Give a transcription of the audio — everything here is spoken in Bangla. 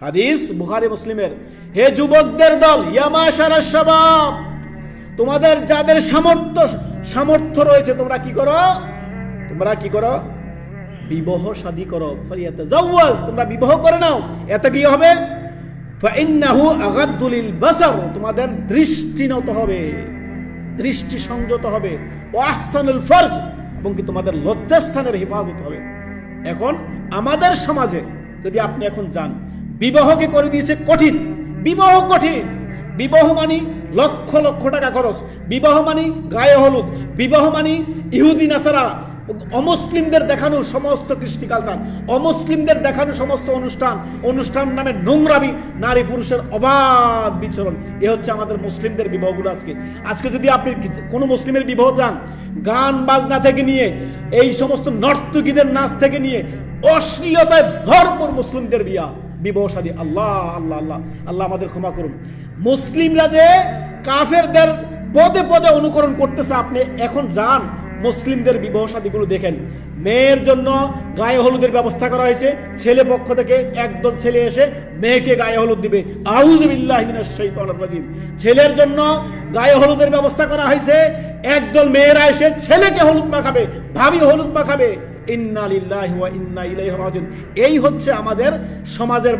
হাদিস বুখারী মুসলিমের। হে যুবকদের দল, ইয়া মাশারাশ শাবাব, তোমাদের যাদের সামর্থ্য রয়েছে তোমরা কি করো? বিবাহ শাদী করো। ফালিয়াতাজাওয়াজ, তোমরা বিবাহ করে নাও। এতে কি হবে? ফাইন্নাহু আগাদ্দু লিল বাসার, তোমাদের দৃষ্টিনত হবে, দৃষ্টি সংযত হবে। ওয়া আহসানুল ফারজ, এবং কি তোমাদের লজ্জাস্থানের হেফাজত হবে। এখন আমাদের সমাজে যদি আপনি এখন যান, বিবাহকে করে দিয়েছে কঠিন। বিবাহ কঠিন। বিবাহ মানি লক্ষ লক্ষ টাকা খরচ, বিবাহ মানি গায়ে হলুদ, বিবাহ মানি ইহুদি নাসারা, অমুসলিমদের দেখানো সমস্ত কৃষ্টি কালচার, অমুসলিমদের দেখানো সমস্ত অনুষ্ঠান নামে নোংরামি, নারী পুরুষের অবাধ বিচরণ। এ হচ্ছে আমাদের মুসলিমদের বিবাহগুলো। আজকে যদি আপনি কোনো মুসলিমের বিবাহ যান, গান বাজনা থেকে নিয়ে এই সমস্ত নর্তকীদের নাচ থেকে নিয়ে অশ্লীলতায় ভরপুর মুসলিমদের বিবাহ শাদী। আল্লাহ আল্লাহ আল্লাহ আল্লাহ আমাদের ক্ষমা করুন। মুসলিমরা যে কাফেরদের পদে পদে অনুকরণ করতেছে, আপনি এখন যান মুসলিমদের বিবাহ শাদীগুলো দেখেন। মেয়ের জন্য গায়ে হলুদের ব্যবস্থা করা হয়েছে, ছেলে পক্ষ থেকে একদল ছেলে এসে মেয়েকে গায়ে হলুদ দিবে। আউযু বিল্লাহি মিনাশ শাইতানির রাজিম। ছেলের জন্য গায়ে হলুদের ব্যবস্থা করা হয়েছে, একদল মেয়েরা এসে ছেলেকে হলুদ মাখাবে, ভাবি হলুদ মাখাবে। ইন্না লিল্লাহি ওয়া ইন্না ইলাইহি রাজিউন। এই হচ্ছে আমাদের সমাজের